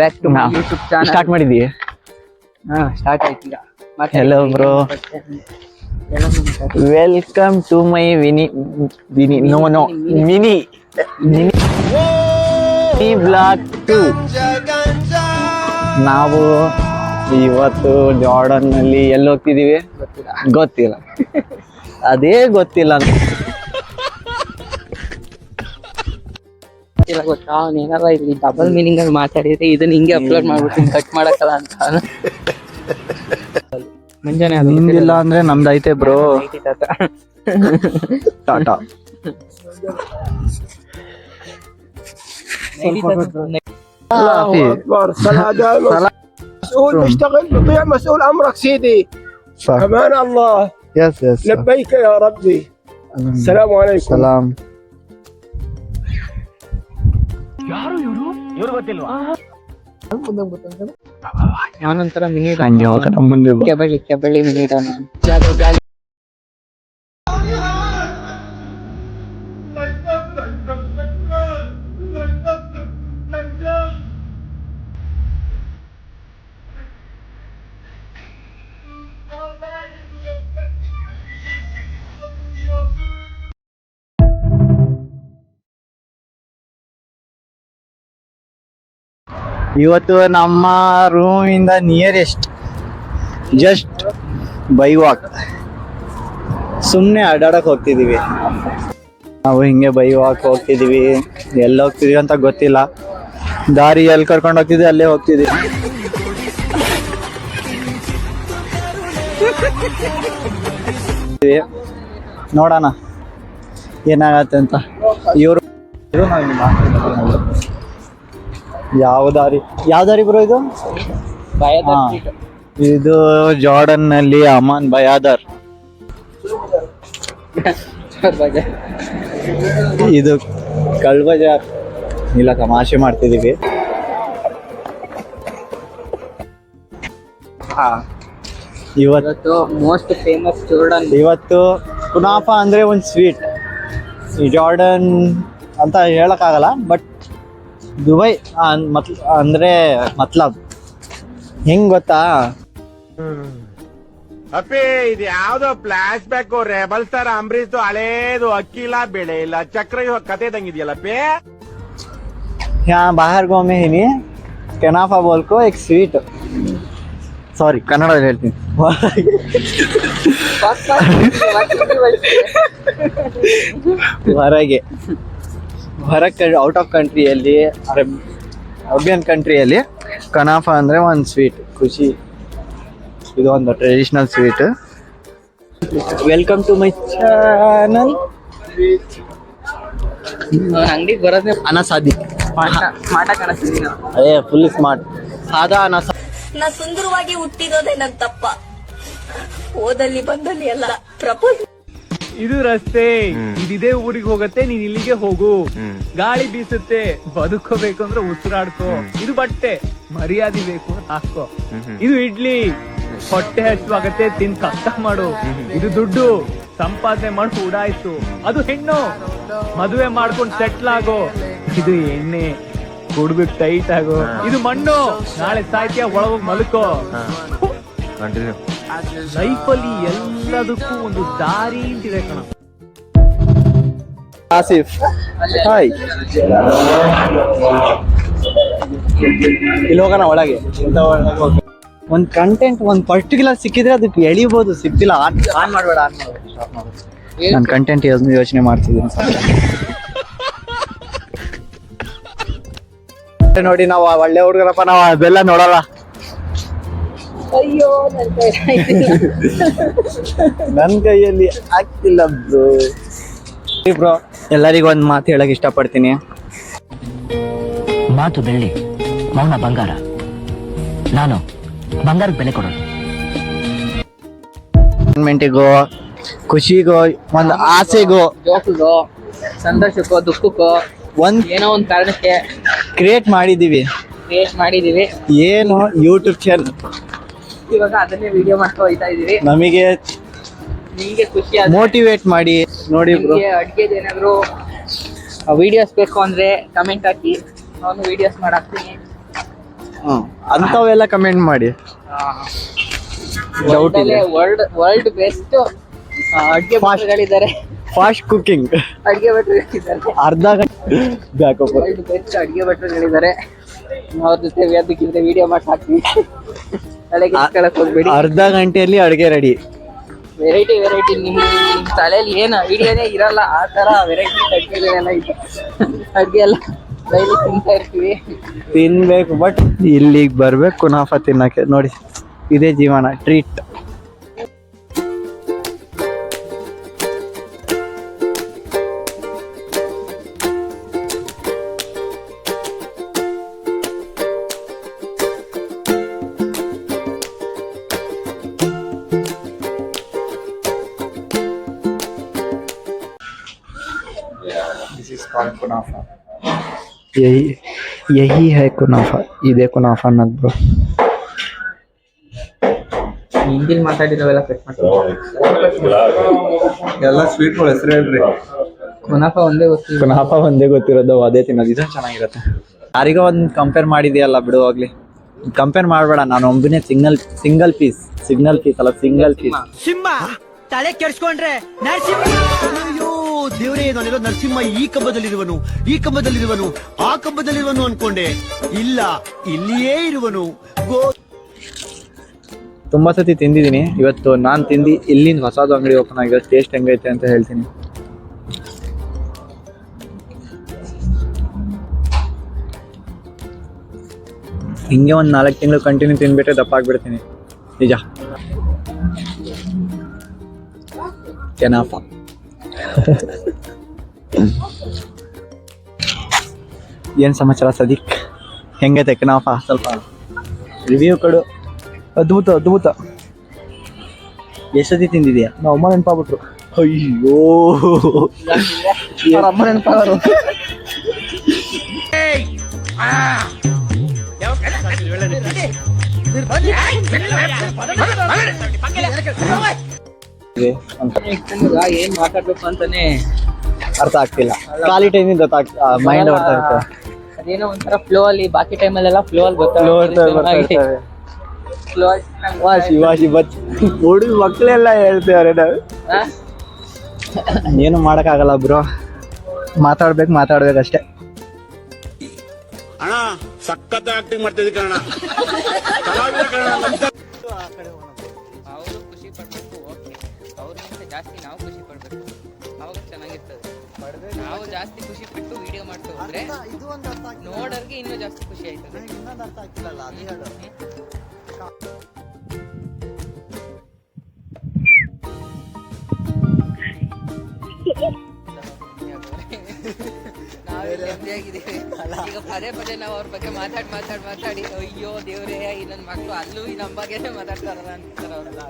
Back to YouTube channel start ಮಾಡಿದೀಯ? Start ಆಯ್ತು ಈಗ. Hello bro, welcome to my mini blog 2. ನಾವು ಇವತ್ತು ಜಾರ್ಡನ್ ನಲ್ಲಿ ಎಲ್ಲಿ ಹೋಗ್ತಿದೀವಿ ಗೊತ್ತಿಲ್ಲ. ಅದೇ ಗೊತ್ತಿಲ್ಲ ಗೊತ್ತಾ, ಅವ್ನು ಏನಾರ ಇಲ್ಲಿ ಡಬಲ್ ಮೀನಿಂಗ್ ಅಲ್ಲಿ ಮಾತಾಡಿದ್ರೆ ಇದನ್ನ ಹಿಂಗೆ ಅಪ್ಲೋಡ್ ಮಾಡ್ಬಿಟ್ಟು ಕಟ್ ಮಾಡಕ್ಕಲ್ಲ ಅಂತ. ಮುಂಜಾನೆ ನಿಂದಿಲ್ಲ ಅಂದ್ರೆ ನಮ್ದೈತೆ ಬ್ರೋ. ಟಾಟಾ. مسؤول مشتغل تطيع مسؤول امرك سيدي. امان الله. يس لبيك يا ربي. السلام عليكم. سلام. ಅವನೊಂಥರ ಮಿನಿ ಮುಂದೆ ಕೆಬಳ್ಳಿ ಮಿನಿ ಇವತ್ತು ನಮ್ಮ ರೂಮ್ ಇಂದ ನಿಯರೆಸ್ಟ್ ಜಸ್ಟ್ ಬೈ ವಾಕ್ ಸುಮ್ಮನೆ ಅಡ್ಡಾಡಕ್ ಹೋಗ್ತಿದೀವಿ. ನಾವು ಹಿಂಗೆ ಬೈ ವಾಕ್ ಹೋಗ್ತಿದೀವಿ. ಎಲ್ಲಿ ಹೋಗ್ತಿದೀವಿ ಅಂತ ಗೊತ್ತಿಲ್ಲ. ದಾರಿ ಎಲ್ಲಿ ಕರ್ಕೊಂಡು ಹೋಗ್ತಿದ್ವಿ ಅಲ್ಲೇ ಹೋಗ್ತಿದೀವಿ. ನೋಡೋಣ ಏನಾಗತ್ತೆ ಅಂತ. ಇವರು ಯಾವ ದಾರಿ ಬ್ರೋ ಇದು? ಇದು ಜಾರ್ಡನ್ ನಲ್ಲಿ ಅಮಾನ್ ಬಯಾದರ್. ಇದು ಕಳ್ಬಜಾರ್. ಇಲ್ಲ, ತಮಾಷೆ ಮಾಡ್ತಿದೀವಿ. ಇವತ್ತು ಮೋಸ್ಟ್ ಫೇಮಸ್ ಜಾರ್ಡನ್. ಇವತ್ತು ಕುನಾಫಾ ಅಂದ್ರೆ ಒಂದು ಸ್ವೀಟ್. ಈ ಜಾರ್ಡನ್ ಅಂತ ಹೇಳಕ್ಕಾಗಲ್ಲ, ಬಟ್ ದುಬೈ ಅಂದ್ರೆ ಮತ್ಲಬ್ ಹೆಂಗ್ ಗೊತ್ತಾ? ಅಪ್ಪಿ, ಇದು ಯಾವ್ದೋ flash back. Rebel star Ambareesh ಹಳೇದು. ಅಕ್ಕಿ ಇಲ್ಲ, ಬೆಳೆ ಇಲ್ಲ, ಚಕ್ರ ಕತೆ ತಂಗಿದ್ಯಲ್ಲಪ್ಪಿ. यहाँ बाहर गाँव में ही नहीं कनाफा बोल को एक स्वीट. ಸಾರಿ, ಕನ್ನಡದಲ್ಲಿ ಹೇಳ್ತೀನಿ. ಹೊರಗೆ ಔಟ್ ಆಫ್ ಕಂಟ್ರಿಯಲ್ಲಿ, ಅರೇಬಿಯನ್ ಕಂಟ್ರಿಯಲ್ಲಿ ಕನಾಫಾ ಅಂದರೆ ಒಂದು ಸ್ವೀಟ್. ಖುಷಿ, ಇದು ಒಂದು traditional sweet. Welcome to my channel. ಅಂಗಡಿಗೆ ಬರೋದೇ ಅನಸಾದಿ ಸ್ಮಾರ್ಟ್ ಆಗಿ ಕಾಣಿಸ್ತಿದ್ದೀನಿ. Full smart. ಸಾದಾ ಅನಸ. ನಾ ಸುಂದರವಾಗಿ ಹುಟ್ಟಿರೋದೇ ನನ್ ತಪ್ಪ. ಓದಲ್ಲಿ ಬಂದಲ್ಲಿ ಎಲ್ಲ ಪ್ರಪೋಸ್. ಇದು ರಸ್ತೆ, ಇದೇ ಊರಿಗೆ ಹೋಗತ್ತೆ, ನೀನ್ ಇಲ್ಲಿಗೆ ಹೋಗು. ಗಾಳಿ ಬೀಸುತ್ತೆ, ಬದುಕೋಬೇಕು ಅಂದ್ರೆ ಉಸಿರಾಡ್ಕೋ. ಇದು ಬಟ್ಟೆ, ಮರ್ಯಾದೆ ಬೇಕು ಹಾಕೋ. ಇದು ಇಡ್ಲಿ, ಹೊಟ್ಟೆ ಹಚ್ಚುವಾಗತ್ತೆ, ತಿನ್ ಕಷ್ಟ ಮಾಡು. ಇದು ದುಡ್ಡು, ಸಂಪಾದನೆ ಮಾಡಿ ಉಡಾಯ್ತು. ಅದು ಹೆಣ್ಣು, ಮದುವೆ ಮಾಡ್ಕೊಂಡು ಸೆಟ್ಲ್ ಆಗೋ. ಇದು ಎಣ್ಣೆ, ಕುಡ್ಬಿಟ್ಟು ಟೈಟ್ ಆಗೋ. ಇದು ಮಣ್ಣು, ನಾಳೆ ಸಾಯ್ತಿಯ ಒಳಗೋಗಿ ಮಲ್ಕೋ. ಲೈಫಲ್ಲಿ ಎಲ್ಲದಕ್ಕೂ ಒಂದು ದಾರಿ ಅಂತಿದೆ ಕಣ. ಆಸಿಫ್, ಹಾಯ್. ಇಲ್ಲಿ ಹೋಗೋಣ ಒಳಗೆ. ಒಂದು ಕಂಟೆಂಟ್ ಒಂದು ಪರ್ಟಿಕ್ಯುಲರ್ ಸಿಕ್ಕಿದ್ರೆ ಅದಕ್ಕೆ ಎಳಿಬಹುದು. ಸಿಕ್ತಿಲ್ಲ, ಆನ್ ಮಾಡಬೇಡ. ನಾನು ಕಂಟೆಂಟ್ ಯೋಚನೆ ಮಾಡ್ತಿದ್ದೀನಿ. ನೋಡಿ, ನಾವು ಒಳ್ಳೆ ಹುಡುಗರಪ್ಪ, ನಾವು ಅದೆಲ್ಲ ನೋಡಲ್ಲ. ಅಯ್ಯೋ, ನನ್ ಕೈಯಲ್ಲಿ ಆಗ್ತಿಲ್ಲ ಬ್ರೋ. ಎಲ್ಲರಿಗೂ ಒಂದು ಮಾತು ಹೇಳಕ್ ಇಷ್ಟಪಡ್ತೀನಿ. ಮಾತು ಬೆಳ್ಳಿ, ಮೌನ ಬಂಗಾರ. ನಾನು ಬಂಗಾರಕ್ಕೆ ಬೆಲೆ ಕೊಡೋದು. ಮೆಂಟಿಗೋ, ಖುಷಿಗೋ, ಒಂದು ಆಸೆಗೋ, ಜೋಕ್ಗೋ, ಸಂತೋಷಕ್ಕೋ, ದುಃಖಕ್ಕೋ, ಏನೋ ಒಂದು ಕಾರಣಕ್ಕೆ ಕ್ರಿಯೇಟ್ ಮಾಡಿದೀವಿ. ಏನು ಯೂಟ್ಯೂಬ್ ಚಾನಲ್. ಇವಾಗ ಅದನ್ನೇ ವಿಡಿಯೋ ಮಾಡ್ತಾ ಹೋಗ್ತಾ ಇದೀವಿ. ನಮಗೆ ನಿಮಗೆ ಖುಷಿ ಮೋಟಿವೇಟ್ ಮಾಡಿ ನೋಡಿ ಬ್ರೋ. ಅಡ್ಗೆದು ಏನಾದ್ರು ವಿಡಿಯೋಸ್ ಬೇಕು ಅಂದ್ರೆ ಕಮೆಂಟ್ ಹಾಕಿ, ನಾನು ವಿಡಿಯೋಸ್ ಮಾಡಾಕ್ತೀನಿ. ಅಂತವೆಲ್ಲ ಕಮೆಂಟ್ ಮಾಡಿ. ಡೌಟ್ ಇದೆ. ವರ್ಲ್ಡ್ ಬೆಸ್ಟ್ ಅಡ್ಗೆ ಭಟ್ರುಗಳಿದ್ದಾರೆ. ಫಾಸ್ಟ್ ಕುಕಿಂಗ್ ಅಡ್ಗೆ ಭಟ್ರುಗಳಿದ್ದಾರೆ. ಅರ್ಧ ಗಂಟೆ ಬ್ಯಾಕಪ್. ವರ್ಲ್ಡ್ ಬೆಸ್ಟ್ ಅಡ್ಗೆ ಭಟ್ರುಗಳಿದ್ದಾರೆ. ಅವ್ರ ಜೊತೆ ಬೇಕಿದ್ರೆ ವಿಡಿಯೋ ಮಾಡಿ ಹಾಕ್ತೀವಿ. ತಲೆಗೆ ಇಟ್ಕೊಳಕ್ ಹೋಗ್ಬೇಡಿ. ಅರ್ಧ ಗಂಟೆಯಲ್ಲಿ ಅಡುಗೆ ರೆಡಿ. ವೆರೈಟಿ ನಿಮ್ ತಲೆಯಲ್ಲಿ ಏನು ಐಡಿಯಾನೇ ಇರಲ್ಲ, ಆ ತರ ವೆರೈಟಿ ಅಡ್ಗೆಗಳೆಲ್ಲ ಇದೆ. ಅಡ್ಗೆ ಎಲ್ಲ ಡೈಲಿ ತಿಂತಾ ಇರ್ತೀವಿ. ತಿನ್ಬೇಕು, ಬಟ್ ಇಲ್ಲಿಗೆ ಬರ್ಬೇಕು ಕುನಾಫಾ ತಿನ್ನಕ್ಕೆ. ನೋಡಿ, ಇದೇ ಜೀವನ, ಟ್ರೀಟ್. कुनाफा यही है कुनाफा. ಇದೇ ಕುನಾಫಾ ಅನ್ನೋದು ಬ್ರೋ. ಹಿಂದಿಲ್ ಮಾತಾಡಿರೋವೆಲ್ಲ ಕಟ್ ಮಾಡ್ತೀವಿ. ಎಲ್ಲ ಸ್ವೀಟ್ಗಳ ಹೆಸರು ಹೇಳ್ರಿ. ಕುನಾಫಾ ಒಂದೇ ಗೊತ್ತಿಲ್ಲ. ಕುನಾಫಾ ಒಂದೇ ಗೊತ್ತಿರೋದು, ಅದೇ ತಿನ್ನೋದು. ಇದು ಚೆನ್ನಾಗಿರುತ್ತೆ. ಯಾರಿಗೋ ಒಂದು ಕಂಪೇರ್ ಮಾಡಿದೆಯಲ್ಲ, ಬಿಡು ಹೋಗ್ಲಿ. ಕಂಪೇರ್ ಮಾಡಬೇಡ. ನಾನು ಒಬ್ಬನೇ ಸಿಂಗಲ್ ಪೀಸ್ ಅಲ್ಲ, ಸಿಂಗಲ್ ಪೀಸ್. ಸಿಂಹ ತಲೆ ಕೆಡ್ಸ್ಕೊಂಡ್ರೆ ಅಯ್ಯೋ ದೇವರೇ, ನಾನಿರೋ ನರಸಿಂಹ ಈ ಕಂಬದಲ್ಲಿರುವನು, ಆ ಕಂಬದಲ್ಲಿರುವನು ಅನ್ಕೊಂಡೆ. ಇಲ್ಲ, ಇಲ್ಲಿಯೇ ಇರುವನು. ತುಂಬಾ ಸತಿ ತಿಂದಿದ್ದೀನಿ. ಇವತ್ತು ನಾನು ತಿಂದು ಇಲ್ಲಿಂದ ಹೊಸದು ಅಂಗಡಿ ಓಪನ್ ಆಗಿದೆ. ಟೇಸ್ಟ್ ಹೆಂಗೈತೆ ಅಂತ ಹೇಳ್ತೀನಿ. ಹಿಂಗೆ ಒಂದು 4 ತಿಂಗಳು ಕಂಟಿನ್ಯೂ ತಿನ್ಬಿಟ್ರೆ ದಪ್ಪ ಆಗ್ಬಿಡ್ತೀನಿ, ನಿಜ. ಕುನಾಫಾ ಏನ್ ಸಮಾಚಾರ ಸದೀಕ್? ಹೆಂಗೈತೆ ಕುನಾಫಾ? ಸ್ವಲ್ಪ ರಿವ್ಯೂ ಕೊಡು. ಅದ್ಭುತ. ಎಷ್ಟೊತ್ತಿ ತಿಂದಿದ್ಯಾ? ನಾವು ಅಮ್ಮ ನೆನಪಾಗ್ಬಿಟ್ರು. ಅಯ್ಯೋ, ಅಮ್ಮ ನೆನಪಾಗರು. ಏನ್ ಮಾತಾಡ್ಬೇಕು ಅಂತಾನೆ ಅರ್ಥ ಆಗ್ತಿಲ್ಲ. ಖಾಲಿ ಟೈಮಿಂದ ಮೈಂಡ್ ಬರ್ತಾ ಇರ್ತದೆ. ಅದೇನೋ ಒಂಥರ ಫ್ಲೋ ಅಲ್ಲಿ, ಬಾಕಿ ಟೈಮಲ್ಲೆಲ್ಲ ಫ್ಲೋ ಅಲ್ಲಿ ಶಿವಾಶಿ ಬಚ್ ಹುಡುಗ ಮಕ್ಕಳೆಲ್ಲ ಹೇಳ್ತೇವ್ರೆ. ನಾವು ಏನು ಮಾಡಕ್ಕಾಗಲ್ಲ ಬ್ರೋ. ಮಾತಾಡ್ಬೇಕು ಅಷ್ಟೇ. ಅಣ್ಣ ಸಖತ್ ಆಕ್ಟಿಂಗ್ ಮಾಡ್ತಿದ್ದೆ ಕಣ. ಅವರು ಖುಷಿ ಪಡ್ಬೇಕು, ಓಕೆ. ಅವ್ರಿಗಿಂತ ಜಾಸ್ತಿ ನಾವು ಖುಷಿ ಪಡ್ಬೇಕು, ಅವಾಗ ಚೆನ್ನಾಗಿರ್ತದೆ. ನಾವು ಜಾಸ್ತಿ ಖುಷಿ ಪಟ್ಟು ವಿಡಿಯೋ ಮಾಡ್ತಾ ಹೋದ್ರೆ ನೋಡೋರ್ಗೆ ಇನ್ನೂ ಜಾಸ್ತಿ ಖುಷಿ ಆಯ್ತದೆ. ಈಗ ಪದೇ ನಾವು ಅವ್ರ ಬಗ್ಗೆ ಮಾತಾಡಿ ಅಯ್ಯೋ ದೇವ್ರೇ, ಈ ನನ್ನ ಮಕ್ಕಳು ಅಲ್ಲೂ ಈ ನಮ್ಮ ಬಗ್ಗೆನೇ ಮಾತಾಡ್ತಾರಲ್ಲ ಅಂತಾರ ಅವ್ರನ್ನ.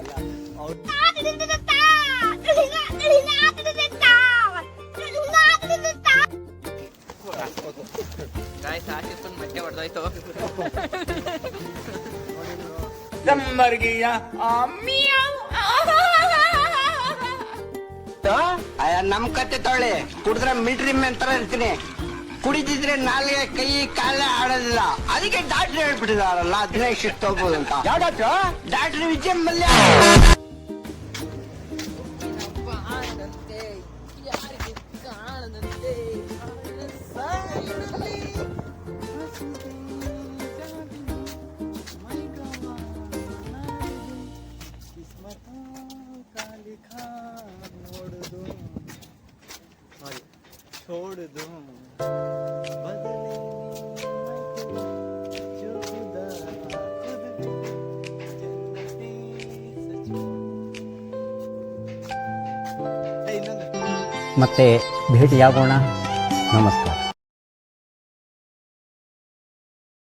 ಗಾಯ್ಸ್ ಹಾಕಿಸ್ಕೊಂಡು ಮತ್ತೆ ಹೊಡೆದೋಯ್ತು. ನಮ್ ಕತ್ತೆ ತೊಳೆ ಕುಡಿದ್ರೆ ಮಿಲಿಟರಿ ಮ್ಯಾನ್ ತರ ಇರ್ತೀನಿ, ಕುಡಿದಿದ್ರೆ ನಾಲ್ಗೆ ಕೈ ಕಾಲ ಆಡೋದಿಲ್ಲ. ಅದಕ್ಕೆ ಡಾಕ್ಟರ್ ಹೇಳ್ಬಿಟ್ಟಿದಾರಲ್ಲ 15 ಶಿಫ್ಟ್ ಹೋಗ್ಬೋದು ಅಂತ. ಯಾವ ಡಾಕ್ಟರ್ ವಿಜಯ್ ಮಲ್ಯ. ಮತ್ತೆ ಭೇಟಿಯಾಗೋಣ. ನಮಸ್ಕಾರ.